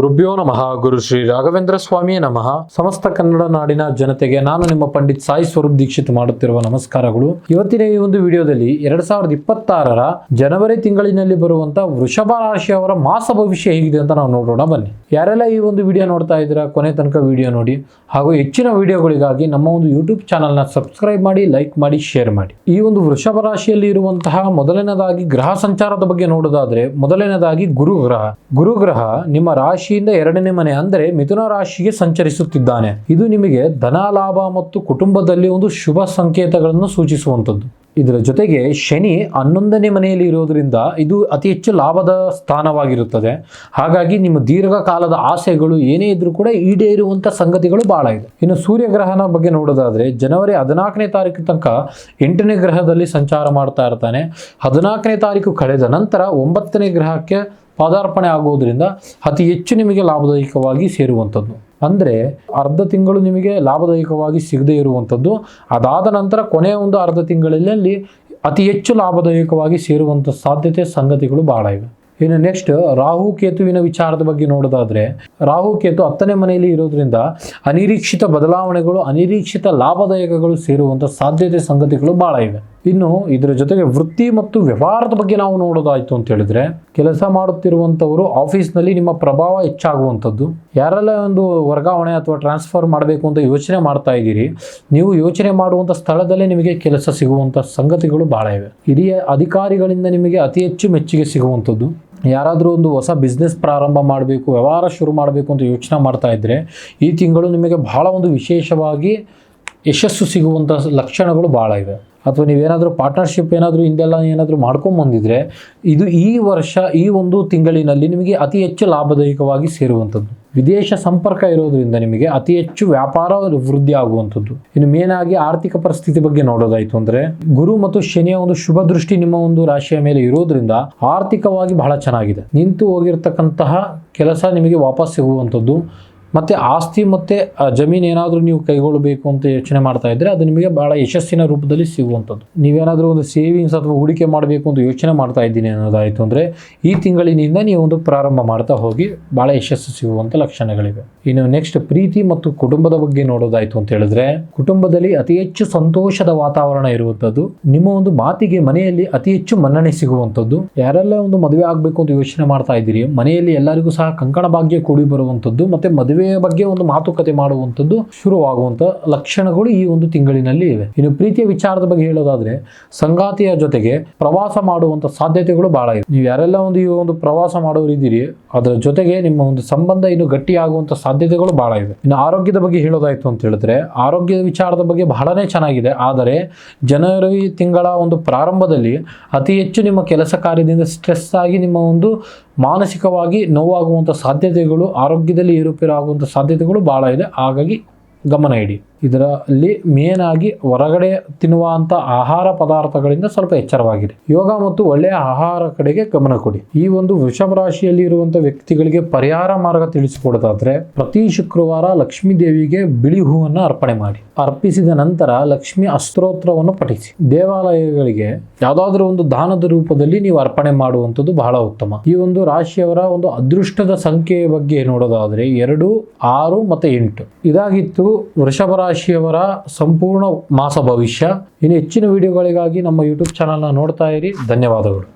ಗುರುಭ್ಯೋ ನಮಃ. ಗುರು ಶ್ರೀ ರಾಘವೇಂದ್ರ ಸ್ವಾಮಿಯೇ ನಮಃ. ಸಮಸ್ತ ಕನ್ನಡ ನಾಡಿನ ಜನತೆಗೆ ನಾನು ನಿಮ್ಮ ಪಂಡಿತ್ ಸಾಯಿ ಸ್ವರೂಪ್ ದೀಕ್ಷಿತ್ ಮಾಡುತ್ತಿರುವ ನಮಸ್ಕಾರಗಳು. ಇವತ್ತಿನ ಈ ಒಂದು ವಿಡಿಯೋದಲ್ಲಿ 2026ರ ಜನವರಿ ತಿಂಗಳಿನಲ್ಲಿ ಬರುವಂತ ವೃಷಭ ರಾಶಿಯವರ ಮಾಸ ಭವಿಷ್ಯ ಹೇಗಿದೆ ಅಂತ ನಾವು ನೋಡೋಣ ಬನ್ನಿ. ಯಾರೆಲ್ಲ ಈ ಒಂದು ವಿಡಿಯೋ ನೋಡ್ತಾ ಇದ್ದೀರಾ ಕೊನೆ ತನಕ ವಿಡಿಯೋ ನೋಡಿ, ಹಾಗೂ ಹೆಚ್ಚಿನ ವಿಡಿಯೋಗಳಿಗಾಗಿ ನಮ್ಮ ಒಂದು ಯೂಟ್ಯೂಬ್ ಚಾನಲ್ನ ಸಬ್ಸ್ಕ್ರೈಬ್ ಮಾಡಿ, ಲೈಕ್ ಮಾಡಿ, ಶೇರ್ ಮಾಡಿ. ಈ ಒಂದು ವೃಷಭ ರಾಶಿಯಲ್ಲಿ ಇರುವಂತಹ ಮೊದಲನೇದಾಗಿ ಗ್ರಹ ಸಂಚಾರದ ಬಗ್ಗೆ ನೋಡೋದಾದ್ರೆ, ಮೊದಲನೇದಾಗಿ ಗುರುಗ್ರಹ ನಿಮ್ಮ ರಾಶಿಯಿಂದ 2ನೇ ಮನೆ ಅಂದರೆ ಮಿಥುನ ರಾಶಿಗೆ ಸಂಚರಿಸುತ್ತಿದ್ದಾನೆ. ಇದು ನಿಮಗೆ ಧನ ಲಾಭ ಮತ್ತು ಕುಟುಂಬದಲ್ಲಿ ಒಂದು ಶುಭ ಸಂಕೇತಗಳನ್ನು ಸೂಚಿಸುವಂಥದ್ದು. ಇದರ ಜೊತೆಗೆ ಶನಿ 11ನೇ ಮನೆಯಲ್ಲಿ ಇರೋದ್ರಿಂದ ಇದು ಅತಿ ಹೆಚ್ಚು ಲಾಭದ ಸ್ಥಾನವಾಗಿರುತ್ತದೆ. ಹಾಗಾಗಿ ನಿಮ್ಮ ದೀರ್ಘಕಾಲದ ಆಸೆಗಳು ಏನೇ ಇದ್ರೂ ಕೂಡ ಈಡೇರುವಂಥ ಸಂಗತಿಗಳು ಬಹಳ ಇದೆ. ಇನ್ನು ಸೂರ್ಯಗ್ರಹನ ಬಗ್ಗೆ ನೋಡೋದಾದ್ರೆ, ಜನವರಿ 14ನೇ ತಾರೀಕು ತನಕ 8ನೇ ಗ್ರಹದಲ್ಲಿ ಸಂಚಾರ ಮಾಡ್ತಾ ಇರ್ತಾನೆ. 14ನೇ ತಾರೀಕು ಕಳೆದ ನಂತರ 9ನೇ ಗ್ರಹಕ್ಕೆ ಪಾದಾರ್ಪಣೆ ಆಗುವುದರಿಂದ ಅತಿ ಹೆಚ್ಚು ನಿಮಗೆ ಲಾಭದಾಯಕವಾಗಿ ಸೇರುವಂಥದ್ದು. ಅಂದರೆ ಅರ್ಧ ತಿಂಗಳು ನಿಮಗೆ ಲಾಭದಾಯಕವಾಗಿ ಸಿಗದೇ ಇರುವಂಥದ್ದು, ಅದಾದ ನಂತರ ಕೊನೆಯ ಒಂದು ಅರ್ಧ ತಿಂಗಳಲ್ಲಿ ಅತಿ ಹೆಚ್ಚು ಲಾಭದಾಯಕವಾಗಿ ಸೇರುವಂಥ ಸಾಧ್ಯತೆ ಸಂಗತಿಗಳು ಬಹಳ ಇವೆ. ಇನ್ನು ನೆಕ್ಸ್ಟ್ ರಾಹು ಕೇತುವಿನ ವಿಚಾರದ ಬಗ್ಗೆ ನೋಡೋದಾದ್ರೆ, ರಾಹು ಕೇತು 10ನೇ ಮನೆಯಲ್ಲಿ ಇರೋದ್ರಿಂದ ಅನಿರೀಕ್ಷಿತ ಬದಲಾವಣೆಗಳು, ಅನಿರೀಕ್ಷಿತ ಲಾಭದಾಯಕಗಳು ಸೇರುವಂಥ ಸಾಧ್ಯತೆ ಸಂಗತಿಗಳು ಬಹಳ ಇವೆ. ಇನ್ನು ಇದರ ಜೊತೆಗೆ ವೃತ್ತಿ ಮತ್ತು ವ್ಯವಹಾರದ ಬಗ್ಗೆ ನಾವು ನೋಡೋದಾಯ್ತು ಅಂತ ಹೇಳಿದ್ರೆ, ಕೆಲಸ ಮಾಡುತ್ತಿರುವಂಥವರು ಆಫೀಸ್ನಲ್ಲಿ ನಿಮ್ಮ ಪ್ರಭಾವ ಹೆಚ್ಚಾಗುವಂಥದ್ದು. ಯಾರೆಲ್ಲ ಒಂದು ವರ್ಗಾವಣೆ ಅಥವಾ ಟ್ರಾನ್ಸ್ಫರ್ ಮಾಡಬೇಕು ಅಂತ ಯೋಚನೆ ಮಾಡ್ತಾ ಇದ್ದೀರಿ, ನೀವು ಯೋಚನೆ ಮಾಡುವಂಥ ಸ್ಥಳದಲ್ಲೇ ನಿಮಗೆ ಕೆಲಸ ಸಿಗುವಂಥ ಸಂಗತಿಗಳು ಬಹಳ ಇವೆ. ಹಿರಿಯ ಅಧಿಕಾರಿಗಳಿಂದ ನಿಮಗೆ ಅತಿ ಹೆಚ್ಚು ಮೆಚ್ಚುಗೆ ಸಿಗುವಂಥದ್ದು. ಯಾರಾದರೂ ಒಂದು ಹೊಸ ಬಿಸ್ನೆಸ್ ಪ್ರಾರಂಭ ಮಾಡಬೇಕು, ವ್ಯವಹಾರ ಶುರು ಮಾಡಬೇಕು ಅಂತ ಯೋಚನೆ ಮಾಡ್ತಾ ಇದ್ದರೆ, ಈ ತಿಂಗಳು ನಿಮಗೆ ಬಹಳ ಒಂದು ವಿಶೇಷವಾಗಿ ಯಶಸ್ಸು ಸಿಗುವಂಥ ಲಕ್ಷಣಗಳು ಭಾಳ ಇವೆ. ಅಥವಾ ನೀವೇನಾದರೂ ಪಾರ್ಟ್ನರ್ಶಿಪ್ ಹಿಂದೆಲ್ಲ ಏನಾದರೂ ಮಾಡ್ಕೊಂಬಂದಿದ್ರೆ, ಇದು ಈ ವರ್ಷ ಈ ಒಂದು ತಿಂಗಳಿನಲ್ಲಿ ನಿಮಗೆ ಅತಿ ಹೆಚ್ಚು ಲಾಭದಾಯಕವಾಗಿ ಸೇರುವಂಥದ್ದು. ವಿದೇಶ ಸಂಪರ್ಕ ಇರೋದ್ರಿಂದ ನಿಮಗೆ ಅತಿ ಹೆಚ್ಚು ವ್ಯಾಪಾರ ವೃದ್ಧಿ ಆಗುವಂಥದ್ದು. ಇನ್ನು ಮೇನ್ ಆಗಿ ಆರ್ಥಿಕ ಪರಿಸ್ಥಿತಿ ಬಗ್ಗೆ ನೋಡೋದಾಯ್ತು ಅಂದರೆ, ಗುರು ಮತ್ತು ಶನಿಯ ಒಂದು ಶುಭ ದೃಷ್ಟಿ ನಿಮ್ಮ ಒಂದು ರಾಶಿಯ ಮೇಲೆ ಇರೋದ್ರಿಂದ ಆರ್ಥಿಕವಾಗಿ ಬಹಳ ಚೆನ್ನಾಗಿದೆ. ನಿಂತು ಹೋಗಿರ್ತಕ್ಕಂತಹ ಕೆಲಸ ನಿಮಗೆ ವಾಪಸ್ ಸಿಗುವಂಥದ್ದು. ಮತ್ತು ಆಸ್ತಿ ಮತ್ತು ಜಮೀನು ಏನಾದರೂ ನೀವು ಕೈಗೊಳ್ಳಬೇಕು ಅಂತ ಯೋಚನೆ ಮಾಡ್ತಾ ಇದ್ದರೆ, ಅದು ನಿಮಗೆ ಭಾಳ ಯಶಸ್ಸಿನ ರೂಪದಲ್ಲಿ ಸಿಗುವಂಥದ್ದು. ನೀವೇನಾದರೂ ಒಂದು ಸೇವಿಂಗ್ಸ್ ಅಥವಾ ಹೂಡಿಕೆ ಮಾಡಬೇಕು ಅಂತ ಯೋಚನೆ ಮಾಡ್ತಾ ಇದ್ದೀನಿ ಅನ್ನೋದಾಯಿತು ಅಂದರೆ, ಈ ತಿಂಗಳಿನಿಂದ ನೀವು ಒಂದು ಪ್ರಾರಂಭ ಮಾಡ್ತಾ ಹೋಗಿ ಭಾಳ ಯಶಸ್ಸು ಸಿಗುವಂಥ ಲಕ್ಷಣಗಳಿವೆ. ಇನ್ನು ನೆಕ್ಸ್ಟ್ ಪ್ರೀತಿ ಮತ್ತು ಕುಟುಂಬದ ಬಗ್ಗೆ ನೋಡೋದಾಯಿತು ಅಂತ ಹೇಳಿದ್ರೆ, ಕುಟುಂಬದಲ್ಲಿ ಅತಿ ಹೆಚ್ಚು ಸಂತೋಷದ ವಾತಾವರಣ ಇರುವಂಥದ್ದು. ನಿಮ್ಮ ಒಂದು ಮಾತಿಗೆ ಮನೆಯಲ್ಲಿ ಅತಿ ಹೆಚ್ಚು ಮನ್ನಣೆ ಸಿಗುವಂಥದ್ದು. ಯಾರೆಲ್ಲ ಒಂದು ಮದುವೆ ಆಗಬೇಕು ಅಂತ ಯೋಚನೆ ಮಾಡ್ತಾ ಇದ್ದೀರಿ, ಮನೆಯಲ್ಲಿ ಎಲ್ಲರಿಗೂ ಸಹ ಕಂಕಣ ಭಾಗ್ಯ ಕೂಡಿ ಬರುವಂಥದ್ದು ಮತ್ತು ಮದುವೆ ಬಗ್ಗೆ ಒಂದು ಮಾತುಕತೆ ಮಾಡುವಂಥದ್ದು ಶುರುವಾಗುವಂಥ ಲಕ್ಷಣಗಳು ಈ ಒಂದು ತಿಂಗಳಿನಲ್ಲಿ ಇವೆ. ಇನ್ನು ಪ್ರೀತಿಯ ವಿಚಾರದ ಬಗ್ಗೆ ಹೇಳೋದಾದ್ರೆ, ಸಂಗಾತಿಯ ಜೊತೆಗೆ ಪ್ರವಾಸ ಮಾಡುವಂಥ ಸಾಧ್ಯತೆಗಳು ಬಹಳ ಇವೆ. ನೀವು ಯಾರೆಲ್ಲ ಈ ಒಂದು ಪ್ರವಾಸ ಮಾಡೋರಿದ್ದೀರಿ, ಅದರ ಜೊತೆಗೆ ನಿಮ್ಮ ಒಂದು ಸಂಬಂಧ ಇನ್ನು ಗಟ್ಟಿಯಾಗುವಂಥ ಸಾಧ್ಯತೆಗಳು ಬಹಳ ಇವೆ. ಇನ್ನು ಆರೋಗ್ಯದ ಬಗ್ಗೆ ಹೇಳೋದಾಯ್ತು ಅಂತ ಹೇಳಿದ್ರೆ, ಆರೋಗ್ಯದ ವಿಚಾರದ ಬಗ್ಗೆ ಬಹಳನೇ ಚೆನ್ನಾಗಿದೆ. ಆದರೆ ಜನವರಿ ತಿಂಗಳ ಒಂದು ಪ್ರಾರಂಭದಲ್ಲಿ ಅತಿ ಹೆಚ್ಚು ನಿಮ್ಮ ಕೆಲಸ ಕಾರ್ಯದಿಂದ ಸ್ಟ್ರೆಸ್ ಆಗಿ ನಿಮ್ಮ ಒಂದು ಮಾನಸಿಕವಾಗಿ ನೋವಾಗುವಂಥ ಸಾಧ್ಯತೆಗಳು, ಆರೋಗ್ಯದಲ್ಲಿ ಏರುಪೇರು ಆಗುವಂಥ ಸಾಧ್ಯತೆಗಳು ಭಾಳ ಇದೆ. ಹಾಗಾಗಿ ಗಮನ ಇಡಿ. ಇದರಲ್ಲಿ ಮೇನ್ ಆಗಿ ಹೊರಗಡೆ ತಿನ್ನುವಂಥ ಆಹಾರ ಪದಾರ್ಥಗಳಿಂದ ಸ್ವಲ್ಪ ಎಚ್ಚರವಾಗಿರಿ. ಯೋಗ ಮತ್ತು ಒಳ್ಳೆಯ ಆಹಾರ ಕಡೆಗೆ ಗಮನ ಕೊಡಿ. ಈ ಒಂದು ವೃಷಭ ರಾಶಿಯಲ್ಲಿ ಇರುವಂಥ ವ್ಯಕ್ತಿಗಳಿಗೆ ಪರಿಹಾರ ಮಾರ್ಗ ತಿಳಿಸಿಕೊಡೋದಾದ್ರೆ, ಪ್ರತಿ ಶುಕ್ರವಾರ ಲಕ್ಷ್ಮೀ ದೇವಿಗೆ ಬಿಳಿ ಹೂವನ್ನು ಅರ್ಪಣೆ ಮಾಡಿ. ಅರ್ಪಿಸಿದ ನಂತರ ಲಕ್ಷ್ಮಿ ಅಸ್ತೋತ್ರವನ್ನು ಪಠಿಸಿ. ದೇವಾಲಯಗಳಿಗೆ ಯಾವುದಾದ್ರೂ ಒಂದು ದಾನದ ರೂಪದಲ್ಲಿ ನೀವು ಅರ್ಪಣೆ ಮಾಡುವಂಥದ್ದು ಬಹಳ ಉತ್ತಮ. ಈ ಒಂದು ರಾಶಿಯವರ ಒಂದು ಅದೃಷ್ಟದ ಸಂಖ್ಯೆಯ ಬಗ್ಗೆ ನೋಡೋದಾದ್ರೆ 2, 6 ಮತ್ತು 8. ಇದಾಗಿತ್ತು ವೃಷಭ ರಾಶಿಯವರ ಸಂಪೂರ್ಣ ಮಾಸ ಭವಿಷ್ಯ. ಇನ್ನು ಹೆಚ್ಚಿನ ವಿಡಿಯೋಗಳಿಗಾಗಿ ನಮ್ಮ ಯೂಟ್ಯೂಬ್ ಚಾನಲ್ನ ನೋಡ್ತಾ ಇರಿ. ಧನ್ಯವಾದಗಳು.